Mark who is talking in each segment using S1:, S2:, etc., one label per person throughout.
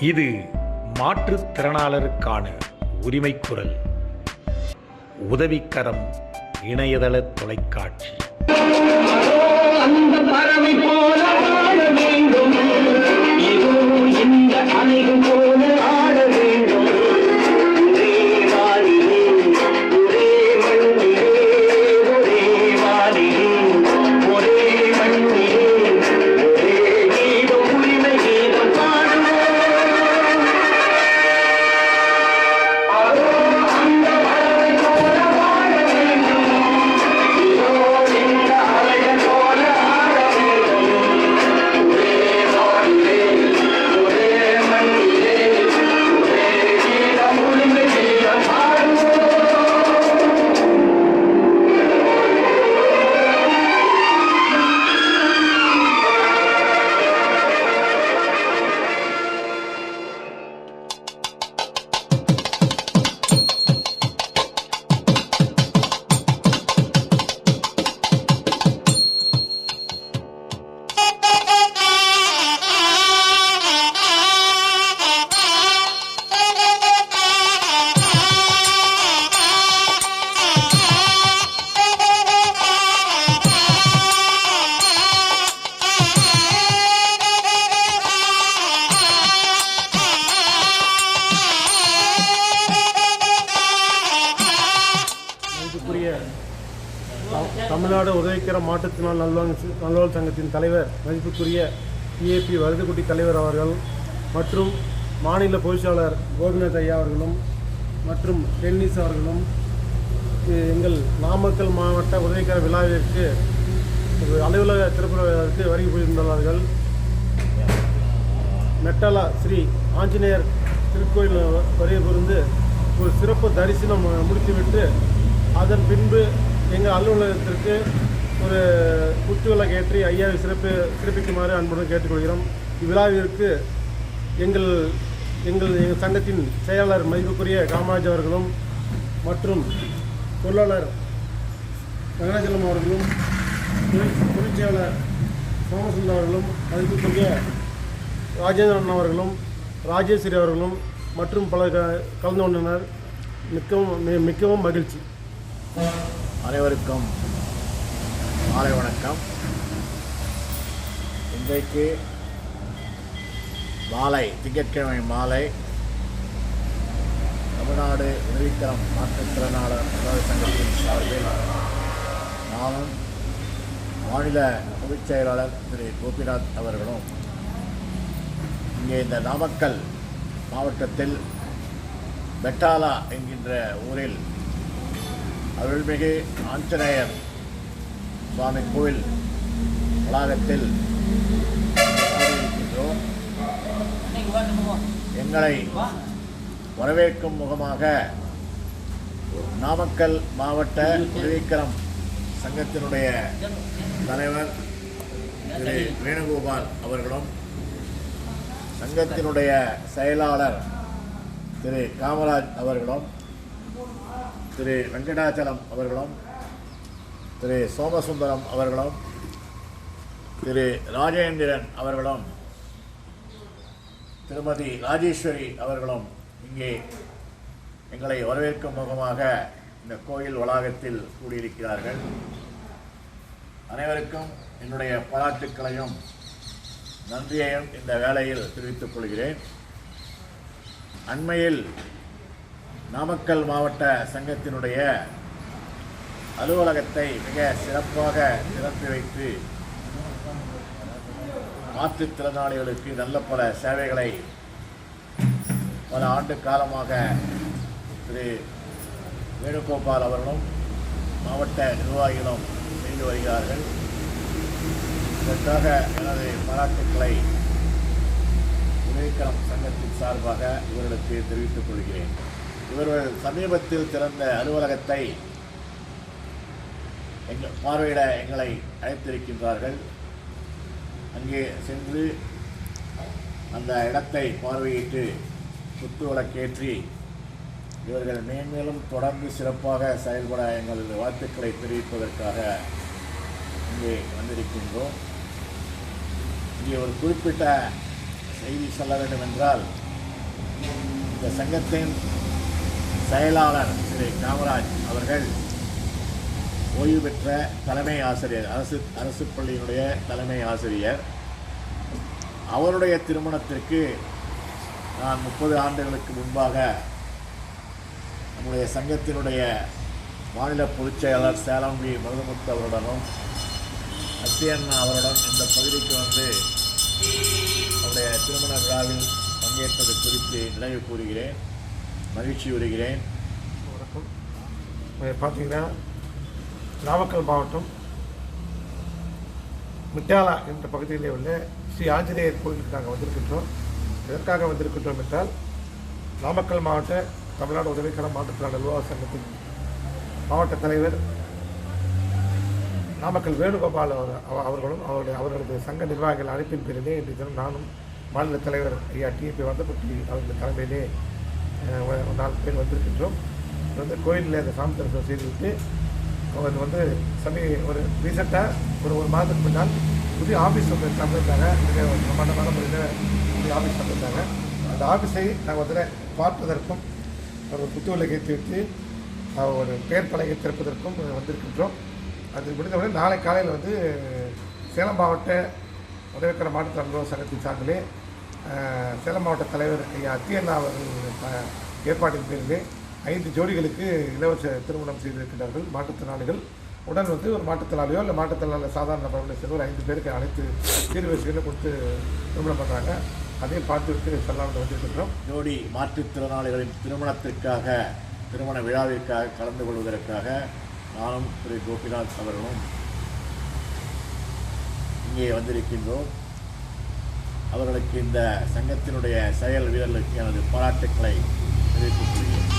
S1: இது மாற்றுத்திறனாளருக்கான உரிமைக்குரல். உதவிக்கரம் இணையதள தொலைக்காட்சி.
S2: அந்த பறவை போல ஆட வேண்டும், இதோ இந்த அணைகள் போல ஆட வேண்டும். ஒரே வானிலே, ஒரே மண்ணிலே, ஒரே வானிலே, ஒரே மண்ணிலே, ஒரே கீதம், உரிமை கீதம் பாடுவோம். அதோ அந்த பறவை போல வாழ வேண்டும், இதோ இந்த அலைகள் போல ஆட வேண்டும். ஒரே வானிலே, ஒரே மண்ணிலே, ஒரே கீதம், உரிமை கீதம் பாடுவோம்.
S3: மதிப்புக்குரிய தமிழ்நாடு உதவிக்கர மாற்றுத்திறனாளி நல்வாழ்வு சங்கத்தின் தலைவர், மதிப்புக்குரிய டிஏபி வருதுக்குட்டி தலைவர் அவர்கள் மற்றும் மாநில பொதுச்செயலாளர் கோபிநாத் ஐயா அவர்களும் மற்றும் டென்னிஸ் அவர்களும் எங்கள் நாமக்கல் மாவட்ட உதவிக்கர விழாவிற்கு அலுவலக திறப்பு விழாவிற்கு வருகை புரிந்துள்ளார்கள். மெட்டலா ஸ்ரீ ஆஞ்சநேயர் திருக்கோயில் வருகை புரிந்து ஒரு சிறப்பு தரிசனம் முடித்துவிட்டு அதன் பின்பு எங்கள் அலுவலகத்திற்கு ஒரு குத்துவிளக்கு ஏற்றி ஐயாவை சிறப்பிக்குமாறு அன்புடன் கேட்டுக்கொள்கிறோம். இவ்விழாவிற்கு எங்கள் சங்கத்தின் செயலாளர் மதிப்புக்குரிய காமராஜ் அவர்களும் மற்றும் பொருளாளர் வெங்கடாச்சலம் அவர்களும் பொதுச் செயலாளர் சோமசுந்தர் அவர்களும் மதிப்புக்குரிய ராஜேந்திரன் அவர்களும் ராஜேஸ்வரி அவர்களும் மற்றும் பல கலந்து கொண்டனர். மிகவும் மகிழ்ச்சி.
S4: அனைவருக்கும் மாலை வணக்கம். இன்றைக்கு மாலை, திங்கட்கிழமை மாலை, தமிழ்நாடு உதவிக்கரம் மாற்றுத்திறனாளர் நல்வாழ்வு சங்கத்தின் சார்பில் நானும் மாநில பொதுச் செயலாளர் திரு கோபிநாத் அவர்களும் இங்கே இந்த நாமக்கல் மாவட்டத்தில் பெட்டாலா என்கின்ற ஊரில் அருள்மிகு ஆஞ்சநேயர் சுவாமி கோவில் வளாகத்தில் இருக்கின்றோம். எங்களை வரவேற்கும் முகமாக நாமக்கல் மாவட்ட உதவிக்கரம் சங்கத்தினுடைய தலைவர் திரு வேணுகோபால் அவர்களும், சங்கத்தினுடைய செயலாளர் திரு காமராஜ் அவர்களும், திரு வெங்கடாச்சலம் அவர்களும், திரு சோமசுந்தரம் அவர்களும், திரு ராஜேந்திரன் அவர்களும், திருமதி ராஜேஸ்வரி அவர்களும் இங்கே எங்களை வரவேற்கும் முகமாக இந்த கோயில் வளாகத்தில் கூடியிருக்கிறார்கள். அனைவருக்கும் என்னுடைய பாராட்டுக்களையும் நன்றியையும் இந்த வேளையில் தெரிவித்துக் கொள்கிறேன். அண்மையில் நாமக்கல் மாவட்ட சங்கத்தினுடைய அலுவலகத்தை மிக சிறப்பாக திறந்து வைத்து மாற்றுத்திறனாளிகளுக்கு நல்ல பல சேவைகளை பல ஆண்டு காலமாக திரு வேணுகோபால் அவர்களும் மாவட்ட நிர்வாகிகளும் செய்து வருகிறார்கள். இதற்காக எனது பாராட்டுக்களை உதவிக்கரம் சங்கத்தின் சார்பாக இவர்களுக்கு தெரிவித்துக் கொள்கிறேன். இவர்கள் சமீபத்தில் திறந்த அலுவலகத்தை பார்வையிட எங்களை அழைத்திருக்கின்றார்கள். அங்கே சென்று அந்த இடத்தை பார்வையிட்டு குத்து விளக்கேற்றி இவர்கள் மேன்மேலும் தொடர்ந்து சிறப்பாக செயல்பட எங்களது வாழ்த்துக்களை தெரிவிப்பதற்காக இங்கே வந்திருக்கின்றோம். இங்கே ஒரு குறிப்பிட்ட செய்தி சொல்ல வேண்டும் என்றால், இந்த சங்கத்தின் செயலாளர் திரு காமராஜ் அவர்கள் ஓய்வு பெற்ற தலைமை ஆசிரியர், அரசு பள்ளியினுடைய தலைமை ஆசிரியர். அவருடைய திருமணத்திற்கு நான் 30 ஆண்டுகளுக்கு முன்பாக நம்முடைய சங்கத்தினுடைய மாநில பொதுச் செயலாளர் சேலம் வி மருதமுத்து அவருடனும் அத்தியண்ணா அவருடன் இந்த பகுதிக்கு வந்து அவருடைய திருமண விழாவில் பங்கேற்பது குறித்து நினைவு கூறுகிறேன், மகிழ்ச்சி கூறுகிறேன்.
S5: வணக்கம். பார்த்தீங்கன்னா நாமக்கல் மாவட்டம் மிட்டாலா என்ற பகுதியிலே உள்ள ஸ்ரீ ஆஞ்சநேயர் கோயிலுக்கு நாங்கள் வந்திருக்கின்றோம். எதற்காக வந்திருக்கின்றோம் என்றால், நாமக்கல் மாவட்ட தமிழ்நாடு உதவிக்கர மாற்றுத்திறனாளி நல்வாழ்வு சங்கத்தின் மாவட்ட தலைவர் நாமக்கல் வேணுகோபால் அவர்களும் அவர்களது சங்க நிர்வாகிகள் அழைப்பின் பேரிலே இன்றைய தினம் நானும் மாநில தலைவர் ஐயா டிபி வந்தப்பட்டி அவர்கள் தலைமையிலே 4 பேர் வந்திருக்கின்றோம். வந்து கோயிலில் அந்த சாமி தரிசனம் செய்துவிட்டு அவர் வந்து ஒரு ரீசெண்டாக ஒரு மாதத்துக்கு முன்னால் புதிய ஆஃபீஸ் வந்து தந்திருந்தாங்க. பிரமாண்டமான முறையில் புதிய ஆஃபீஸ் தந்திருந்தாங்க. அந்த ஆஃபீஸை நாங்கள் வந்து பார்ப்பதற்கும் ஒரு புத்துவலை வைத்து ஒரு பேர் பலகை திறப்பதற்கும் வந்திருக்கின்றோம். அது முடிந்தவரை நாளை காலையில் வந்து சேலம் மாவட்ட உதவிக்கர மாற்றுத்திறனாளி நல்வாழ்வு சங்கத்தின் சார்பிலே சேலம் மாவட்ட தலைவர் ஐயா அத்தியண்ணா அவர்கள் ஏற்பாட்டின் பேரிலே 5 ஜோடிகளுக்கு இலவச திருமணம் செய்திருக்கிறார்கள். மாற்றுத்திறனாளிகள் உடன் வந்து ஒரு மாற்றுத்திறனாளியோ இல்லை மாற்றுத்திறனாளி சாதாரண நபர்களோ சேர்ந்து ஒரு 5 பேருக்கு அனைத்து சீர்வரிசைகளும் கொடுத்து திருமணம் பண்ணுறாங்க. அதையும் பார்த்து விட்டு செல்லாமல் வந்திருக்கின்றோம்.
S4: ஜோடி மாற்றுத்திறனாளிகளின் திருமணத்திற்காக, திருமண விழாவிற்காக கலந்து கொள்வதற்காக நானும் திரு கோபிநாத் அவர்களும் இங்கே வந்திருக்கின்றோம். அவர்களுக்கு இந்த சங்கத்தினுடைய செயல் வீரர்களுக்கு எனது பாராட்டுக்களை தெரிவித்துக் கொள்கிறேன்.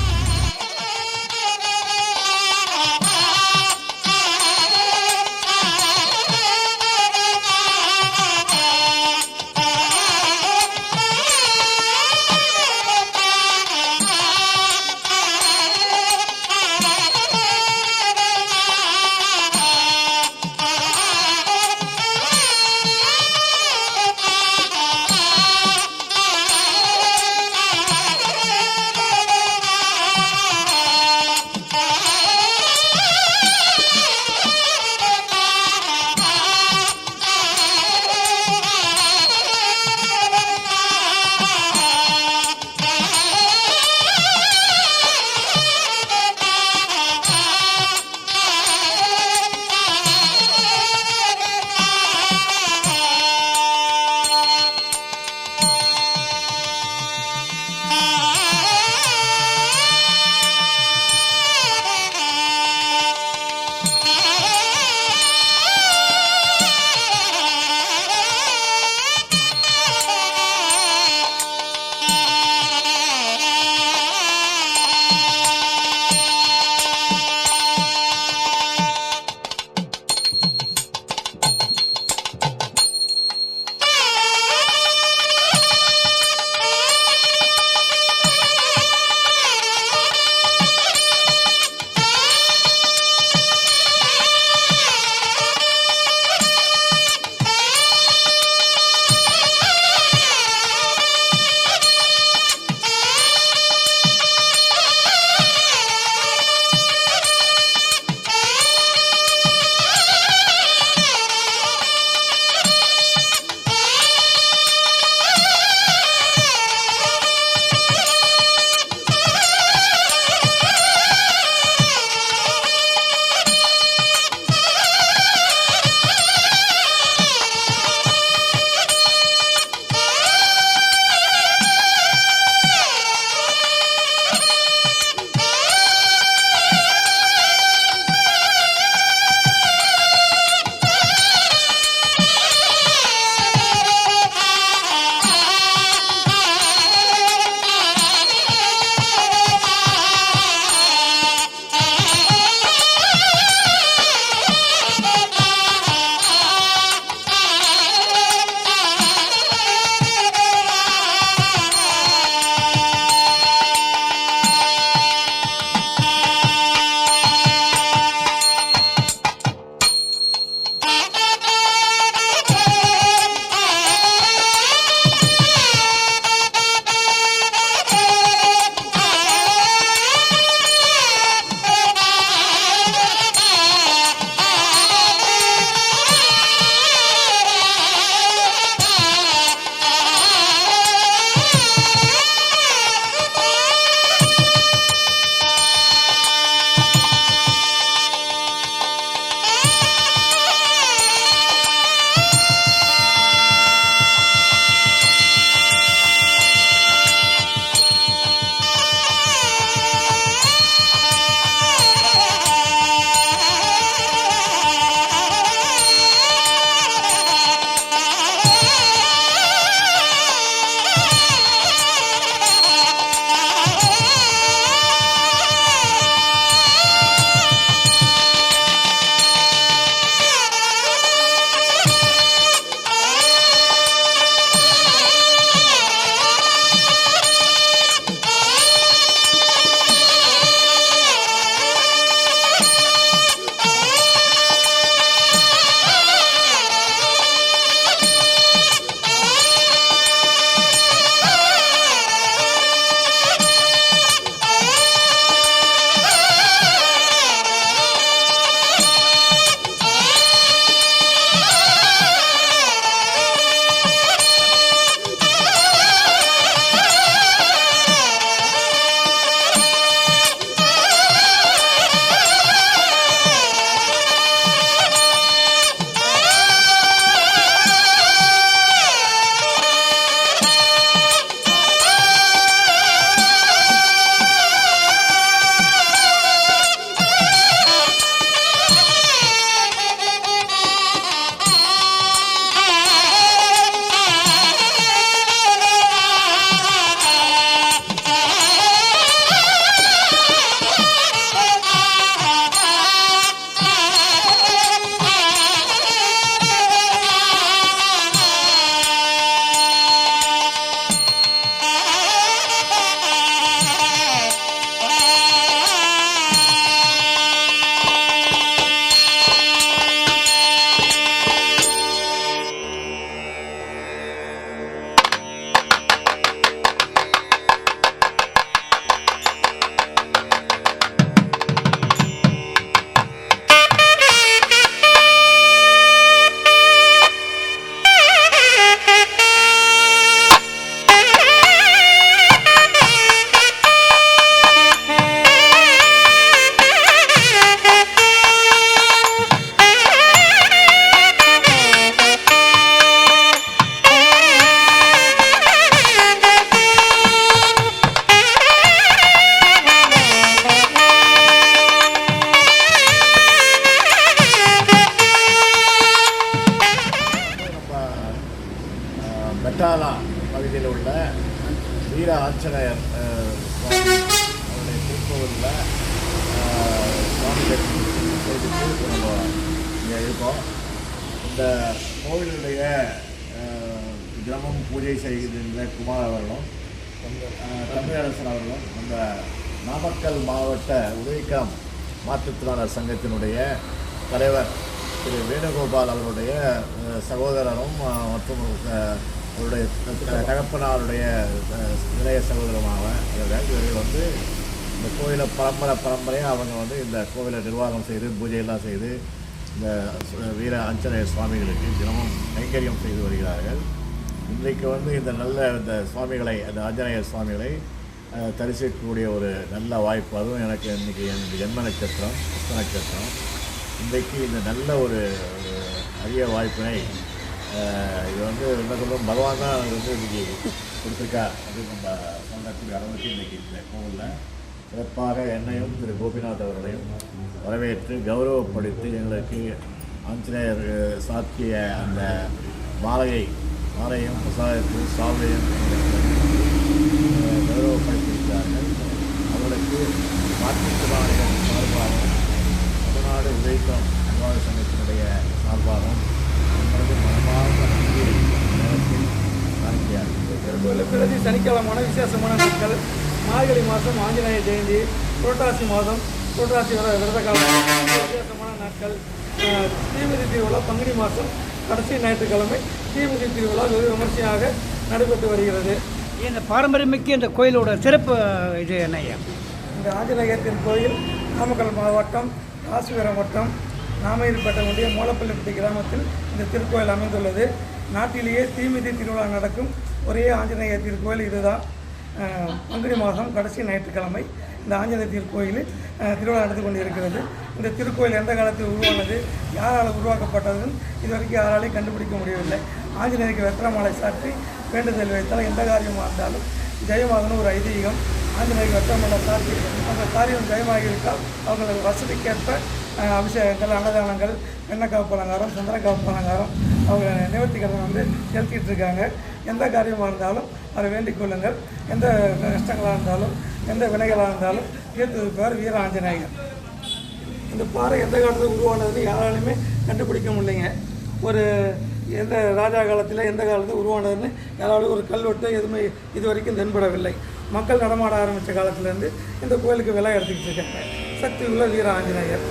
S4: இருக்கோம். இந்த கோவிலுடைய தினமும் பூஜை செய்கின்ற குமார் அவர்களும் தமிழரசன் அவர்களும் நம்ம நாமக்கல் மாவட்ட உதவிக்காம் மாற்றுத்திறனாளர் சங்கத்தினுடைய தலைவர் திரு வேணுகோபால் அவருடைய சகோதரரும் மற்றும் அவருடைய தகப்பனாருடைய இளைய சகோதரமாக வந்து இந்த கோயிலை பரம்பரையாக அவங்க வந்து இந்த கோவிலை நிர்வாகம் செய்து பூஜையெல்லாம் செய்து இந்த வீர ஆஞ்சநேயர் சுவாமிகளுக்கு தினமும் கைங்கரியம் செய்து வருகிறார்கள். இன்றைக்கு வந்து இந்த சுவாமிகளை அந்த ஆஞ்சநேயர் சுவாமிகளை தரிசிக்கக்கூடிய ஒரு நல்ல வாய்ப்பு. அதுவும் எனக்கு இன்றைக்கி எனக்கு ஜென்ம நட்சத்திரம் புஷ்ப நட்சத்திரம். இன்றைக்கு இந்த நல்ல ஒரு அரிய வாய்ப்பினை இது வந்து என்ன சொல்கிறோம், பகவான் தான் அது வந்து இன்றைக்கி கொடுத்துருக்கா. அது நம்ம சொல்லக்கூடிய அளவுக்கு இன்றைக்கி இந்த கோவிலில் சிறப்பாக என்னையும் திரு கோபிநாத் அவர்களையும் வரவேற்று கௌரவப்படுத்தி எங்களுக்கு ஆஞ்சநேயர் சாத்திய அந்த மாலையும் பிரசாதத்தையும் சால்வையும் கௌரவப்படுத்தியிருக்கிறார்கள். அவர்களுக்கு மாற்றுத்திறனாளிகள் சார்பாகவும் தமிழ்நாடு உதவிக்காம் நிர்வாக சங்கத்தினுடைய சார்பாகவும் எங்களது மனமார்ந்த நன்றியை நேரத்தில் காணிக்கையாகிறது.
S6: பிரதி சனிக்கிழமான விசேஷமான நாட்கள் மார்கழி மாதம் ஆஞ்சநேய ஜெயந்தி, புரட்டாசி மாதம் புரட்டாசி விரத காலம் விசேஷமான நாட்கள். தீமிதி திருவிழா பங்குனி மாதம் கடைசி ஞாயிற்றுக்கிழமை தீமிதி திருவிழா வெகு விமர்சையாக நடைபெற்று வருகிறது.
S7: இந்த பாரம்பரியமிக்க இந்த கோயிலோட சிறப்பு இது என்ன?
S6: இந்த ஆஞ்சநேயத்தின் கோயில் நாமக்கல் மாவட்டம் ராசிபுரம் வட்டம் நாமயில்பேட்டை ஒன்றிய மூலப்பள்ளிப்பட்டி கிராமத்தில் இந்த திருக்கோயில் அமைந்துள்ளது. நாட்டிலேயே தீமிதி திருவிழா நடக்கும் ஒரே ஆஞ்சநேயர் திருக்கோயில் இதுதான். பங்குனி மாதம் கடைசி ஞாயிற்றுக்கிழமை இந்த ஆஞ்சநேயர் திருக்கோயிலில் திருவிழா நடந்து கொண்டு இருக்கிறது. இந்த திருக்கோயில் எந்த காலத்தில் உருவானது, யாரால் உருவாக்கப்பட்டதுன்னு இதுவரைக்கும் யாராலையும் கண்டுபிடிக்க முடியவில்லை. ஆஞ்சநேயருக்கு வெற்றிலை மாலை சாற்றி வேண்டுதல் வைத்தால் எந்த காரியமாக இருந்தாலும் ஜெயமாகணும் ஒரு ஐதீகம். ஆஞ்சநேயருக்கு வெற்றிலை மாலை சாற்றி அந்த காரியம் ஜெயமாகிவிட்டால் அவங்களுக்கு வசதிக்கேற்ப அபிஷேகங்கள், அன்னதானங்கள், வெண்ணக்காப்பு அலங்காரம், சந்திரக்காப்பு அலங்காரம் அவங்க நிவர்த்திக்கிறத வந்து செலுத்திட்டு இருக்காங்க. எந்த காரியமாக இருந்தாலும் அதை வேண்டிக் கொள்ளுங்கள். எந்த கஷ்டங்களாக இருந்தாலும் எந்த வினைகளாக இருந்தாலும் தீர்த்தது பேர் வீர ஆஞ்சநேயர். இந்த பாறை எந்த காலத்தில் உருவானதுன்னு யாராலுமே கண்டுபிடிக்க முடியலைங்க. ஒரு எந்த ராஜா காலத்தில் எந்த காலத்தில் உருவானதுன்னு யாராலும் ஒரு கல்வெட்டு எதுவுமே இது வரைக்கும் தென்படவில்லை. மக்கள் நடமாட ஆரம்பித்த காலத்துலேருந்து இந்த கோயிலுக்கு விலை எடுத்துக்கிட்டு இருக்காங்க. சக்தி உள்ள வீர ஆஞ்சநேயர்.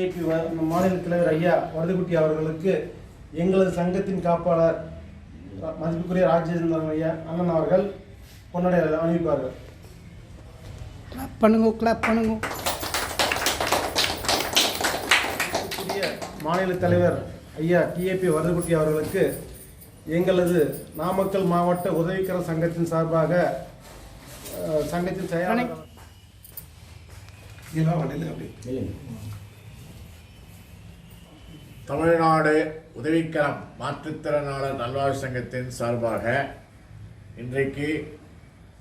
S3: டிஏபி மாநில தலைவர் ஐயா வரதுக்குட்டி அவர்களுக்கு எங்களது சங்கத்தின் காப்பாளர் மதிப்புக்குரிய ராஜேந்திரன் ஐயா அண்ணன் அவர்கள் பொன்னாடை அணிவிப்பார்கள்.
S7: கிளாப் பண்ணுங்க, கிளாப் பண்ணுங்க.
S3: மாநில தலைவர் ஐயா டிஏபி வரதுக்குட்டி அவர்களுக்கு எங்களது நாமக்கல் மாவட்ட உதவிக்கர சங்கத்தின் சார்பாக சங்கத்தின் செயலாளர்
S4: தமிழ்நாடு உதவிக்கரம் மாற்றுத்திறனாளர் நல்வாழ்வு சங்கத்தின் சார்பாக இன்றைக்கு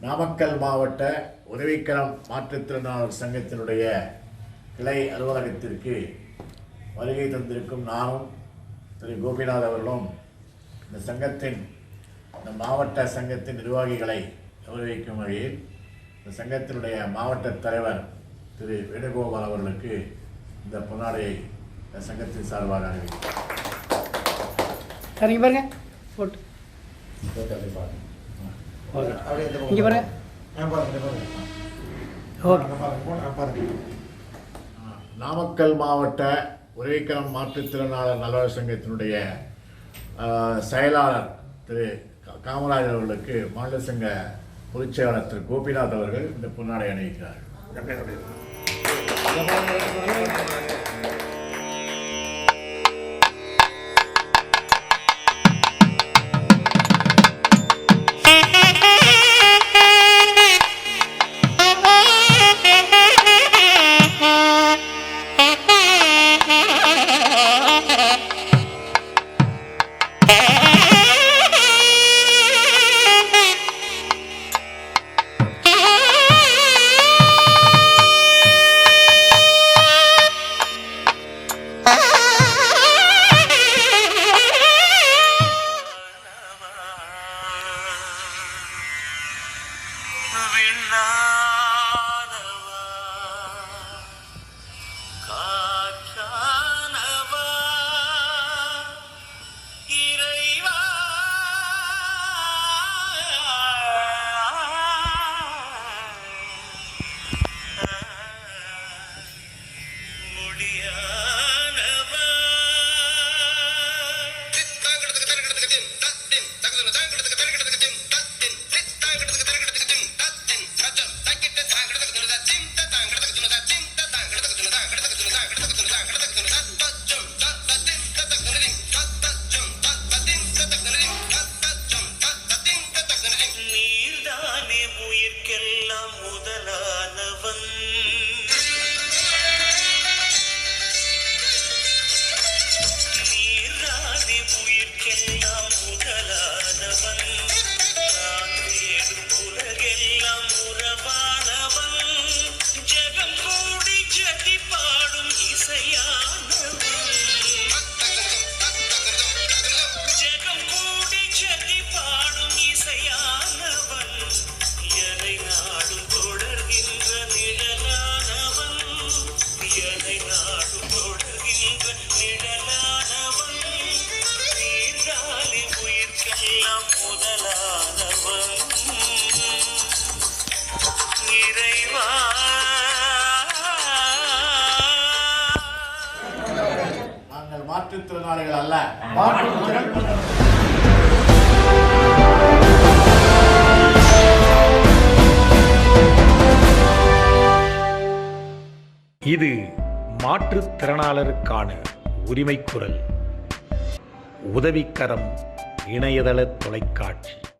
S4: நாமக்கல் மாவட்ட உதவிக்கரம் மாற்றுத்திறனாளர் சங்கத்தினுடைய கிளை அலுவலகத்திற்கு வருகை தந்திருக்கும் நானும் திரு கோபிநாத் அவர்களும் இந்த சங்கத்தின் இந்த மாவட்ட சங்கத்தின் நிர்வாகிகளை கௌரவிக்கும் வகையில் இந்த சங்கத்தினுடைய மாவட்ட தலைவர் திரு வேணுகோபால் அவர்களுக்கு இந்த பொன்னாடையை இந்த சங்கத்தின் சார்பாக அறிவிக்கிறேன்.
S7: சரிங்க பாருங்க போட்டு இங்கே பாருங்க. ஓகே.
S4: நாமக்கல் மாவட்ட உதவிக்கரம் மாற்றுத்திறனாளர் நல்வாழ்வு சங்கத்தினுடைய செயலாளர் திரு காமராஜர் அவர்களுக்கு மாநில சங்க பொதுச் செயலாளர் திரு கோபிநாத் அவர்கள் இந்த பொன்னாடை அணிவிக்கிறார்கள். நாங்கள் மாற்றுத்திறனாளிகள் அல்ல.
S1: இது மாற்றுத்திறனாளருக்கான உரிமைக்குரல். உதவிக்கரம் இணையதள தொலைக்காட்சி.